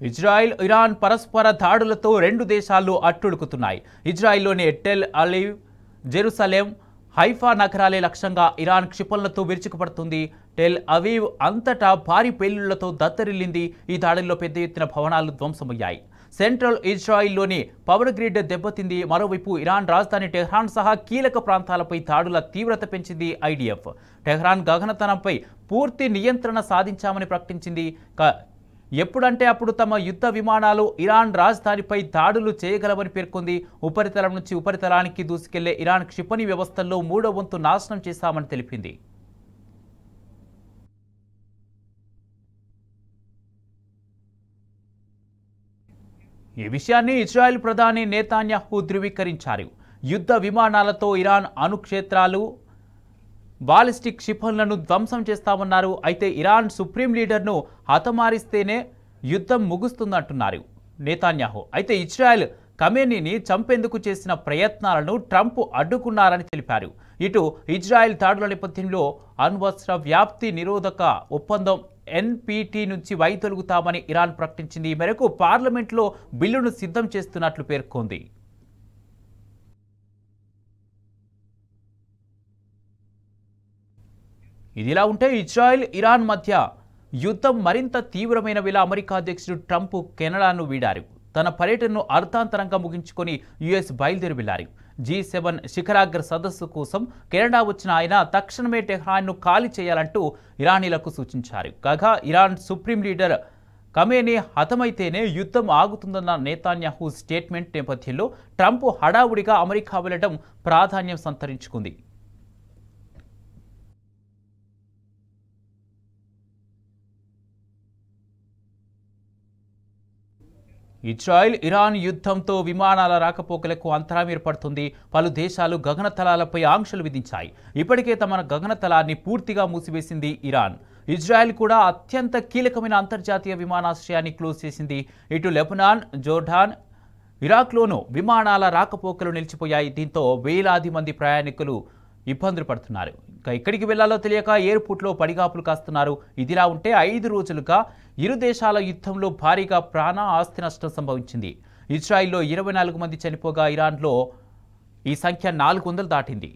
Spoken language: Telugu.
ఇజ్రాయెల్ ఇరాన్ పరస్పర దాడులతో రెండు దేశాలు అట్టుడుకుతున్నాయి. ఇజ్రాయెల్లోని టెల్ అవివ్, జెరూసలేం, హైఫా నగరాలే లక్ష్యంగా ఇరాన్ క్షిపణులతో విరుచుకుపడుతుంది. టెల్ అవీవ్ అంతటా భారీ పేలుళ్లతో దత్తరిల్లింది. ఈ దాడుల్లో పెద్ద ఎత్తున భవనాలు ధ్వంసమయ్యాయి. సెంట్రల్ ఇజ్రాయిల్లోని పవర్ గ్రిడ్ దెబ్బతింది. మరోవైపు ఇరాన్ రాజధాని టెహ్రాన్ సహా కీలక ప్రాంతాలపై దాడుల తీవ్రత పెంచింది ఐడిఎఫ్. టెహ్రాన్ గగనతలంపై పూర్తి నియంత్రణ సాధించామని ప్రకటించింది. ఎప్పుడంటే అప్పుడు తమ యుద్ధ విమానాలు ఇరాన్ రాజధానిపై దాడులు చేయగలవని పేర్కొంది. ఉపరితలం నుంచి ఉపరితలానికి దూసుకెళ్లే ఇరాన్ క్షిపణి వ్యవస్థల్లో 3వ వంతు నాశనం చేశామని తెలిపింది. ఈ విషయాన్ని ఇజ్రాయెల్ ప్రధాని నెతన్యాహు ధృవీకరించారు. యుద్ధ విమానాలతో ఇరాన్ అణుక్షేత్రాలు, బాలిస్టిక్ క్షిపణులను ధ్వంసం చేస్తామన్నారు. అయితే ఇరాన్ సుప్రీం లీడర్ను హతమారిస్తేనే యుద్ధం ముగుస్తుందంటున్నారు నెతన్యాహు. అయితే ఇజ్రాయెల్ ఖమేనీని చంపేందుకు చేసిన ప్రయత్నాలను ట్రంప్ అడ్డుకున్నారని తెలిపారు. ఇటు ఇజ్రాయెల్ దాడుల నేపథ్యంలో అణ్వస్త్ర వ్యాప్తి నిరోధక ఒప్పందం ఎన్పిటి నుంచి వైదొలుగుతామని ఇరాన్ ప్రకటించింది. ఈ మేరకు పార్లమెంట్లో బిల్లును సిద్ధం చేస్తున్నట్లు పేర్కొంది. ఇదిలా ఉంటే ఇజ్రాయెల్ ఇరాన్ మధ్య యుద్ధం మరింత తీవ్రమైన వేళ అమెరికా అధ్యక్షుడు ట్రంప్ కెనడాను వీడారు. తన పర్యటనను అర్థాంతరంగా ముగించుకొని యుఎస్ బయలుదేరి వెళ్లారు. G7 శిఖరాగ్ర సదస్సు కోసం కెనడా వచ్చిన ఆయన తక్షణమే టెహ్రాన్ను ఖాళీ చేయాలంటూ ఇరానీలకు సూచించారు. కాగా ఇరాన్ సుప్రీం లీడర్ ఖమేనీ హతమైతేనే యుద్ధం ఆగుతుందన్న నెతన్యాహు స్టేట్మెంట్ నేపథ్యంలో ట్రంప్ హడావుడిగా అమెరికా వెళ్లడం ప్రాధాన్యం సంతరించుకుంది. ఇజ్రాయెల్ ఇరాన్ యుద్ధంతో విమానాల రాకపోకలకు అంతరాయం ఏర్పడుతుంది. పలు దేశాలు గగనతలాలపై ఆంక్షలు విధించాయి. ఇప్పటికే తమ గగనతలాన్ని పూర్తిగా మూసివేసింది ఇరాన్. ఇజ్రాయెల్ కూడా అత్యంత కీలకమైన అంతర్జాతీయ విమానాశ్రయాన్ని క్లోజ్ చేసింది. ఇటు లెబనాన్, జోర్డాన్, ఇరాక్లోనూ విమానాల రాకపోకలు నిలిచిపోయాయి. దీంతో వేలాది మంది ప్రయాణికులు ఇబ్బందులు పడుతున్నారు. ఇంకా ఎక్కడికి వెళ్లాలో తెలియక ఎయిర్పోర్ట్లో పడిగాపులు కాస్తున్నారు. ఇదిలా ఉంటే 5 రోజులుగా ఇరు దేశాల యుద్ధంలో భారీగా ప్రాణ ఆస్తి నష్టం సంభవించింది. ఇజ్రాయెల్లో 24 మంది చనిపోగా ఇరాన్లో ఈ సంఖ్య 400 దాటింది.